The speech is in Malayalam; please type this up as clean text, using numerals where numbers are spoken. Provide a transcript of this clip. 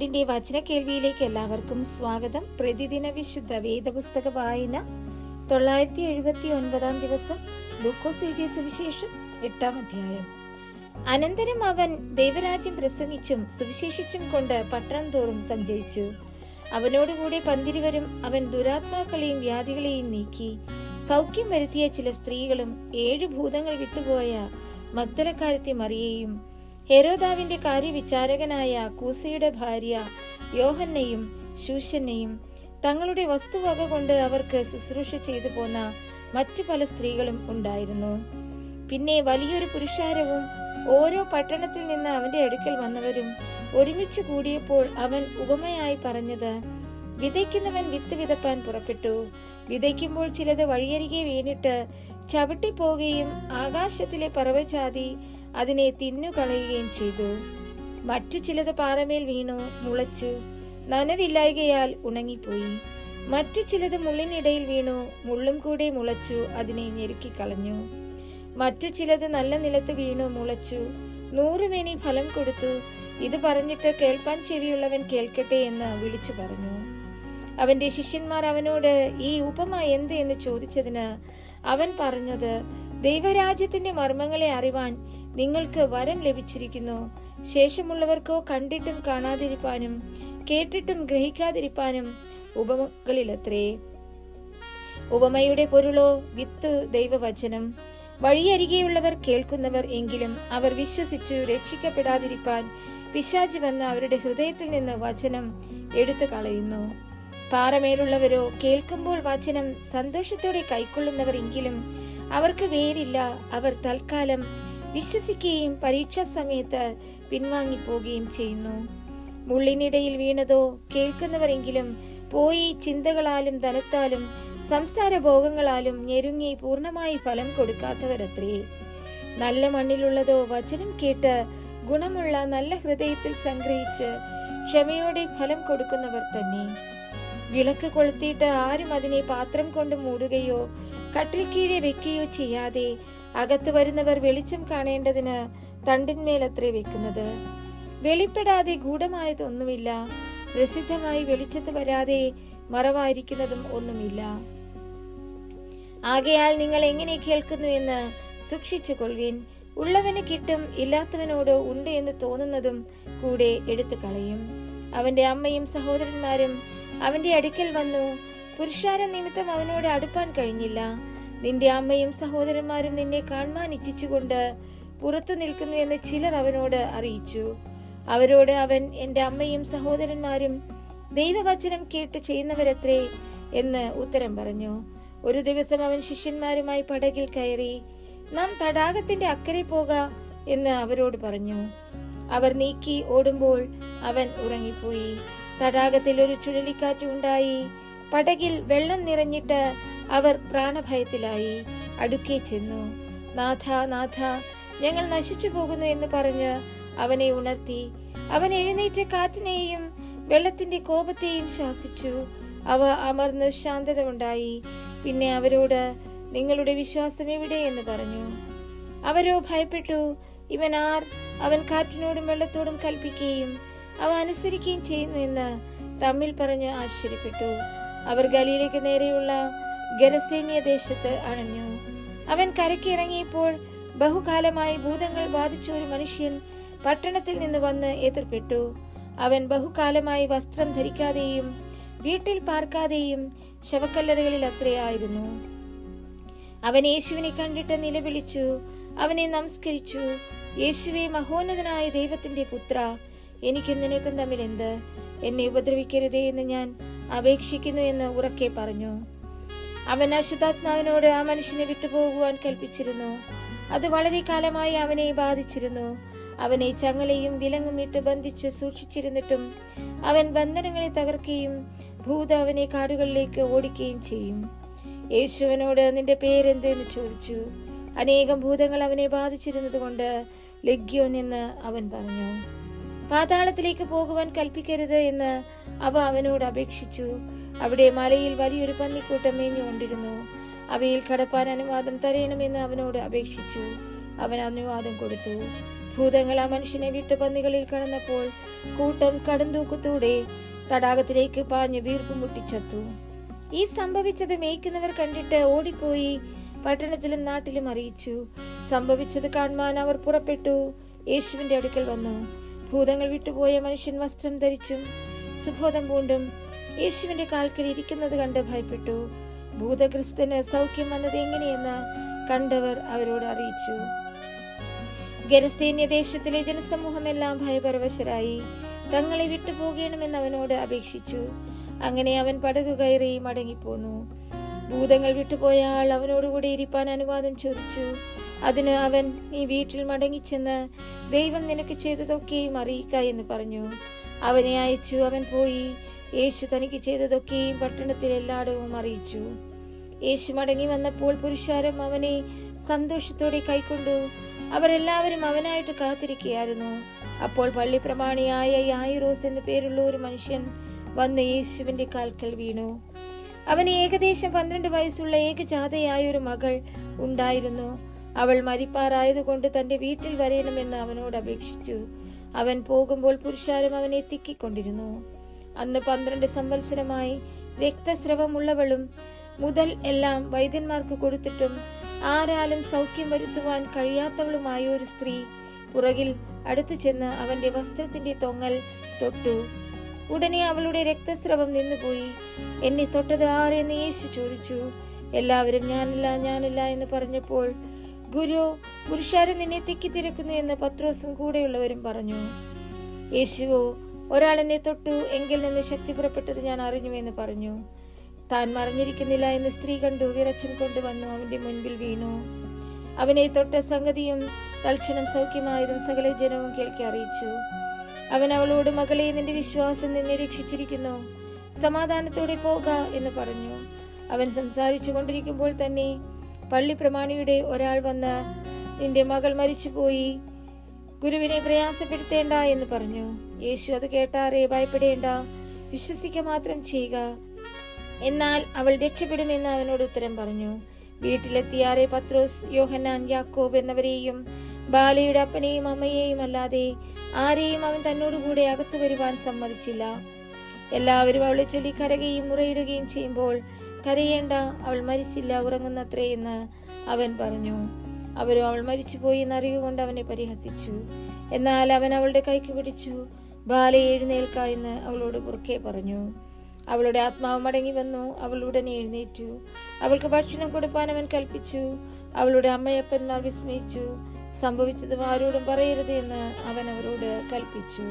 വേൾഡിന്റെ വചന കേൾവിയിലേക്ക് എല്ലാവർക്കും സ്വാഗതം. പ്രതിദിന വിശുദ്ധ വേദപുസ്തക വായന 979 ദിവസം. ലൂക്കോസ് എഴുതിയ സുവിശേഷം 8-ാം അധ്യായം. അനന്തരം അവൻ ദൈവരാജ്യം പ്രസംഗിച്ചും സുവിശേഷിച്ചും കൊണ്ട് പട്ടണം തോറും സഞ്ചരിച്ചു. അവനോടുകൂടെ പന്തിരുവരും അവൻ ദുരാത്മാക്കളെയും വ്യാധികളെയും നീക്കി സൗഖ്യം വരുത്തിയ ചില സ്ത്രീകളും 7 ഭൂതങ്ങൾ വിട്ടുപോയ മഗ്ദലക്കാരത്തി മറിയയും ഹെരോദാവിന്റെ കാര്യവിചാരകനായ കൂസയുടെ ഭാര്യ യോഹന്നയും ശൂശന്നയും തങ്ങളുടെ വസ്തുവക കൊണ്ട് അവർക്ക് ശുശ്രൂഷ ചെയ്തു പോന്ന മറ്റു പല സ്ത്രീകളും ഉണ്ടായിരുന്നു. പിന്നെ വലിയൊരു പുരുഷാരവും ഓരോ പട്ടണത്തിൽ നിന്ന് അവന്റെ അടുക്കൽ വന്നവരും ഒരുമിച്ച് കൂടിയപ്പോൾ അവൻ ഉപമയായി പറഞ്ഞത്, വിതയ്ക്കുന്നവൻ വിത്ത് വിതപ്പാൻ പുറപ്പെട്ടു. വിതയ്ക്കുമ്പോൾ ചിലത് വഴിയരികെ വീണിട്ട് ചവിട്ടിപ്പോകുകയും ആകാശത്തിലെ പറവജാതി അതിനെ തിന്നുകളയുകയും ചെയ്തു. മറ്റു ചിലത് പാറമേൽ വീണു മുളച്ചു, നനവില്ലായകയാൽ ഉണങ്ങിപ്പോയി. മറ്റു ചിലത് മുള്ളിനിടയിൽ വീണു, മുള്ളും കൂടെ മുളച്ചു അതിനെ ഞെരുക്കിക്കളഞ്ഞു. മറ്റു ചിലത് നല്ല നിലത്ത് വീണു മുളച്ചു, 100 മേനി ഫലം കൊടുത്തു. ഇത് പറഞ്ഞിട്ട് കേൾപ്പാൻ ചെവിയുള്ളവൻ കേൾക്കട്ടെ എന്ന് വിളിച്ചു പറഞ്ഞു. അവന്റെ ശിഷ്യന്മാർ അവനോട് ഈ ഉപമ എന്ത് എന്ന് ചോദിച്ചതിന് അവൻ പറഞ്ഞത്, ദൈവരാജ്യത്തിന്റെ മർമ്മങ്ങളെ അറിവാൻ നിങ്ങൾക്ക് വരം ലഭിച്ചിരിക്കുന്നു. ശേഷമുള്ളവർക്കോ കണ്ടിട്ടും കാണാതിരിപ്പാനും കേട്ടിട്ടും ഗ്രഹിക്കാതിരിപ്പാനും ഉപമകളിലത്രേ. ഉപമയുടെ പൊരുളോ വിത്ത് ദൈവവചനം. വഴിയരികെയുള്ളവർ കേൾക്കുന്നവർ, എങ്കിലും അവർ വിശ്വസിച്ചു രക്ഷിക്കപ്പെടാതിരിപ്പാൻ പിശാച് വന്ന് അവരുടെ ഹൃദയത്തിൽ നിന്ന് വചനം എടുത്തു കളയുന്നു. പാറമേലുള്ളവരോ കേൾക്കുമ്പോൾ വചനം സന്തോഷത്തോടെ കൈക്കൊള്ളുന്നവർ, എങ്കിലും അവർക്ക് വേരില്ല. അവർ തൽക്കാലം വിശ്വസിക്കുകയും പരീക്ഷാ സമയത്ത് പിൻവാങ്ങിപ്പോകുകയും ചെയ്യുന്നു. മുള്ളിനിടയിൽ വീണതോ കേൾക്കുന്നവരെങ്കിലും പോയി ചിന്തകളാലും ധനത്താലും സംസാര ഭോഗങ്ങളാലും ഞെരുങ്ങി പൂർണ്ണമായി ഫലം കൊടുക്കാത്തവരത്രേ. നല്ല മണ്ണിലുള്ളതോ വചനം കേട്ട് ഗുണമുള്ള നല്ല ഹൃദയത്തിൽ സംഗ്രഹിച്ച് ക്ഷമയോടെ ഫലം കൊടുക്കുന്നവർ തന്നെ. വിളക്ക് കൊളുത്തിയിട്ട് ആരും അതിനെ പാത്രം കൊണ്ട് മൂടുകയോ കട്ടിൽ കീഴെ വെക്കുകയോ ചെയ്യാതെ അകത്ത് വരുന്നവർ വെളിച്ചം കാണേണ്ടതിന് തണ്ടിന്മേലത്രേ വെക്കുന്നത്. വെളിപ്പെടാതെ ഗൂഢമായതൊന്നുമില്ല, പ്രസിദ്ധമായി വെളിച്ചത്ത് വരാതെ മറവായിരിക്കുന്നതും ഒന്നുമില്ല. ആകയാൽ നിങ്ങൾ എങ്ങനെ കേൾക്കുന്നു എന്ന് സൂക്ഷിച്ചു കൊള്ളുവിൻ. ഉള്ളവന് കിട്ടും, ഇല്ലാത്തവനോട് ഉണ്ട് എന്ന് തോന്നുന്നതും കൂടെ എടുത്തു കളയും. അവന്റെ അമ്മയും സഹോദരന്മാരും അവന്റെ അടുക്കൽ വന്നു. പുരുഷാര നിമിത്തം അവനോട് അടുപ്പാൻ കഴിഞ്ഞില്ല. നിന്റെ അമ്മയും സഹോദരന്മാരും നിന്നെ കാണുവാൻ ഇച്ഛിച്ചുകൊണ്ട് പുറത്തു നിൽക്കുന്നു എന്ന് ചിലർ അവനോട് അറിയിച്ചു. അവരോട് അവൻ, എന്റെ അമ്മയും സഹോദരന്മാരും ദൈവവചനം കേട്ട് ചെയ്യുന്നവരത്രേ എന്ന് ഉത്തരം പറഞ്ഞു. ഒരു ദിവസം അവൻ ശിഷ്യന്മാരുമായി പടകിൽ കയറി, നാം തടാകത്തിന്റെ അക്കരെ പോക എന്ന് അവരോട് പറഞ്ഞു. അവർ നീക്കി ഓടുമ്പോൾ അവൻ ഉറങ്ങിപ്പോയി. തടാകത്തിൽ ഒരു ചുഴലിക്കാറ്റ് ഉണ്ടായി. പടകിൽ വെള്ളം നിറഞ്ഞിട്ട് അവർ പ്രാണഭയത്തിലായി. അടുക്കെ ചെന്നു, നാഥ നാഥ, ഞങ്ങൾ നശിച്ചു പോകുന്നു എന്ന് പറഞ്ഞ് അവനെ ഉണർത്തി. അവൻ എഴുന്നേറ്റ് കാറ്റിനെയും വെള്ളത്തിന്റെ കോപത്തെയും ശാസിച്ചു. അവ അമർന്ന് ശാന്തത ഉണ്ടായി. പിന്നെ അവരോട്, നിങ്ങളുടെ വിശ്വാസം എവിടെ എന്ന് പറഞ്ഞു. അവരോ ഭയപ്പെട്ടു. ഇവൻ ആർ? അവൻ കാറ്റിനോടും വെള്ളത്തോടും കൽപ്പിക്കുകയും അവ അനുസരിക്കുകയും ചെയ്യുന്നു എന്ന് തമ്മിൽ പറഞ്ഞ് ആശ്ചര്യപ്പെട്ടു. അവർ ഗലീലയ്ക്ക് നേരെയുള്ള ഗരസേന്യ ദേശത്ത് അണഞ്ഞു. അവൻ കരയ്ക്ക് ഇറങ്ങിയപ്പോൾ ബഹുകാലമായി ഭൂതങ്ങൾ ബാധിച്ച ഒരു മനുഷ്യൻ പട്ടണത്തിൽ നിന്ന് വന്ന് എതിർപ്പെട്ടു. അവൻ ബഹുകാലമായി വസ്ത്രം ധരിക്കാതെയും വീട്ടിൽ പാർക്കാതെയും ശവക്കല്ലറുകളിൽ അത്രയായിരുന്നു. അവൻ യേശുവിനെ കണ്ടിട്ട് നിലവിളിച്ചു, അവനെ നമസ്കരിച്ചു. യേശുവേ, മഹോന്നതനായ ദൈവത്തിന്റെ പുത്ര, എനിക്കും നിനക്കും തമ്മിൽ എന്ത്? എന്നെ ഉപദ്രവിക്കരുതേ എന്ന് ഞാൻ അപേക്ഷിക്കുന്നു എന്ന് ഉറക്കെ പറഞ്ഞു. അവൻ അശുദ്ധാത്മാവിനോട് ആ മനുഷ്യനെ വിട്ടുപോകുവാൻ കൽപ്പിച്ചിരുന്നു. അത് വളരെ കാലമായി അവനെ ബാധിച്ചിരുന്നു. അവനെ ചങ്ങലയും വിലങ്ങും ഇട്ട് ബന്ധിച്ച് സൂക്ഷിച്ചിരുന്നിട്ടും അവൻ ബന്ധനങ്ങളെ തകർക്കുകയും ഭൂത അവനെ കാടുകളിലേക്ക് ഓടിക്കുകയും ചെയ്യും. യേശുവിനോട്, നിന്റെ പേരെന്ത് എന്ന് ചോദിച്ചു. അനേകം ഭൂതങ്ങൾ അവനെ ബാധിച്ചിരുന്നത് കൊണ്ട് ലെഗ്യോൻ എന്ന് അവൻ പറഞ്ഞു. പാതാളത്തിലേക്ക് പോകുവാൻ കൽപ്പിക്കരുത് എന്ന് അവ അവനോട് അപേക്ഷിച്ചു. അവിടെ മലയിൽ വലിയൊരു പന്നിക്കൂട്ടം മേഞ്ഞുകൊണ്ടിരുന്നു. അവയിൽ കടപ്പാൻ അനുവാദം തരയണമെന്ന് അവനോട് അപേക്ഷിച്ചു. അവൻ അനുവാദം കൊടുത്തു. ഭൂതങ്ങൾ ആ മനുഷ്യനെ വിട്ട് പന്നികളിൽ കടന്നപ്പോൾ കൂട്ടം കടന്തൂക്കത്തോടെ തടാകത്തിലേക്ക് പാഞ്ഞു വീർപ്പ് മുട്ടിച്ചത്തു. ഈ സംഭവിച്ചത് മേയ്ക്കുന്നവർ കണ്ടിട്ട് ഓടിപ്പോയി പട്ടണത്തിലും നാട്ടിലും അറിയിച്ചു. സംഭവിച്ചത് കാണുവാൻ അവർ പുറപ്പെട്ടു യേശുവിന്റെ അടുക്കൽ വന്നു. ഭൂതങ്ങൾ വിട്ടുപോയ മനുഷ്യൻ വസ്ത്രം ധരിച്ചും സുബോധം പൂണ്ടും യേശുവിന്റെ കാൽക്കൽ ഇരിക്കുന്നത് കണ്ട് ഭയപ്പെട്ടു. ഭൂതഗ്രസ്തന് സൗഖ്യം വന്നത് എങ്ങനെയെന്ന് കണ്ടവർ അവരോട് അറിയിച്ചു. ഗെരസേന്യ ദേശത്തിലെ ജനസമൂഹമെല്ലാം ഭയപരവശരായി തങ്ങളെ വിട്ടുപോകണമെന്ന് അവനോട് അപേക്ഷിച്ചു. അങ്ങനെ അവൻ പടകു കയറി മടങ്ങിപ്പോന്നു. ഭൂതങ്ങൾ വിട്ടുപോയ ആൾ അവനോടുകൂടി ഇരിപ്പാൻ അനുവാദം ചോദിച്ചു. അതിന് അവൻ, നീ വീട്ടിൽ മടങ്ങിച്ചെന്ന് ദൈവം നിനക്ക് ചെയ്തതൊക്കെയും അറിയിക്ക എന്ന് പറഞ്ഞു. അവനെ അയച്ചു. അവൻ പോയി യേശു തനിക്ക് ചെയ്തതൊക്കെയും പട്ടണത്തിൽ എല്ലായിടവും അറിയിച്ചു. യേശു മടങ്ങി വന്നപ്പോൾ പുരുഷാരം അവനെ സന്തോഷത്തോടെ കൈക്കൊണ്ടു. അവരെല്ലാവരും അവനായിട്ട് കാത്തിരിക്കുകയായിരുന്നു. അപ്പോൾ പള്ളി പ്രമാണിയായ യായിറോസ് എന്നു പേരുള്ള ഒരു മനുഷ്യൻ വന്ന് യേശുവിന്റെ കാൽക്കൽ വീണു. അവന് ഏകദേശം 12 വയസ്സുള്ള ഏകജാതയായ ഒരു മകൾ ഉണ്ടായിരുന്നു. അവൾ മരിപ്പാറായതുകൊണ്ട് തന്റെ വീട്ടിൽ വരണമെന്ന് അവനോട് അപേക്ഷിച്ചു. അവൻ പോകുമ്പോൾ പുരുഷാരം അവനെ തിക്കിക്കൊണ്ടിരുന്നു. അന്ന് 12 സംവത്സരമായി രക്തസ്രവമുള്ളവളും മുതൽ എല്ലാം വൈദ്യന്മാർക്ക് കൊടുത്തിട്ടും ആരാലും സൗഖ്യം വരുത്തുവാൻ കഴിയാത്തവളുമായ ഒരു സ്ത്രീ പുറകിൽ അടുത്തു ചെന്ന് അവന്റെ വസ്ത്രത്തിന്റെ തൊങ്ങൽ തൊട്ടു. ഉടനെ അവളുടെ രക്തസ്രവം നിന്നുപോയി. എന്നെ തൊട്ടത് ആരെന്ന് യേശു ചോദിച്ചു. എല്ലാവരും ഞാനില്ല എന്ന് പറഞ്ഞപ്പോൾ, ഗുരു, പുരുഷാരം നിന്നെ തിക്കിത്തിരക്കുന്നു എന്ന് പത്രോസും കൂടെയുള്ളവരും പറഞ്ഞു. യേശുവോ, ഒരാൾ എന്നെ തൊട്ടു, എങ്കിൽ നിന്ന് ശക്തി പുറപ്പെട്ടത് ഞാൻ അറിഞ്ഞു എന്ന് പറഞ്ഞു. താൻ മറിഞ്ഞിരിക്കുന്നില്ല എന്ന് സ്ത്രീ കണ്ടു. വിറച്ചും കൊണ്ടുവന്നു അവന്റെ മുൻപിൽ വീണു. അവനെ തൊട്ട സംഗതിയും തൽക്ഷണം സൗഖ്യമായതും സകല ജനവും കേൾക്കി അറിയിച്ചു. അവൻ അവളോട്, മകളെ, നിന്റെ വിശ്വാസം നിന്നെ രക്ഷിച്ചിരിക്കുന്നു, സമാധാനത്തോടെ പോക എന്ന് പറഞ്ഞു. അവൻ സംസാരിച്ചു കൊണ്ടിരിക്കുമ്പോൾ തന്നെ പള്ളി പ്രമാണിയുടെ ഒരാൾ വന്ന്, നിന്റെ മകൾ മരിച്ചുപോയി, ഗുരുവിനെ പ്രയാസപ്പെടുത്തേണ്ട എന്ന് പറഞ്ഞു. യേശു അത് കേട്ടാറെ, ഭയപ്പെടേണ്ട, വിശ്വസിക്കുക മാത്രം ചെയ്യുക, എന്നാൽ അവൾ രക്ഷപ്പെടുമെന്ന് അവനോട് ഉത്തരം പറഞ്ഞു. വീട്ടിലെത്തിയാറെ പത്രോസ്, യോഹന്നാൻ, യാക്കോബ് എന്നവരെയും ബാലയുടെ അപ്പനെയും അമ്മയെയും അല്ലാതെ ആരെയും അവൻ തന്നോടുകൂടെ അകത്തു വരുവാൻ സമ്മതിച്ചില്ല. എല്ലാവരും അവളെ ചൊല്ലി കരയുകയും മുറയിടുകയും ചെയ്യുമ്പോൾ, കരയേണ്ട, അവൾ മരിച്ചില്ല, ഉറങ്ങുന്നത്രേ എന്ന് അവൻ പറഞ്ഞു. അവരും അവൾ മരിച്ചുപോയി എന്നറിയുകൊണ്ട് അവനെ പരിഹസിച്ചു. എന്നാൽ അവൻ അവളുടെ കൈക്ക് പിടിച്ചു, ബാലയെ എഴുന്നേൽക്ക എന്ന് അവളോട് പുറകെ പറഞ്ഞു. അവളുടെ ആത്മാവ് മടങ്ങി വന്നു. അവൾ ഉടനെ എഴുന്നേറ്റു. അവൾക്ക് ഭക്ഷണം കൊടുപ്പാൻ അവൻ കൽപ്പിച്ചു. അവളുടെ അമ്മയപ്പന്മാർ വിസ്മയിച്ചു. സംഭവിച്ചതും ആരോടും പറയരുത് എന്ന് അവൻ അവരോട് കൽപ്പിച്ചു.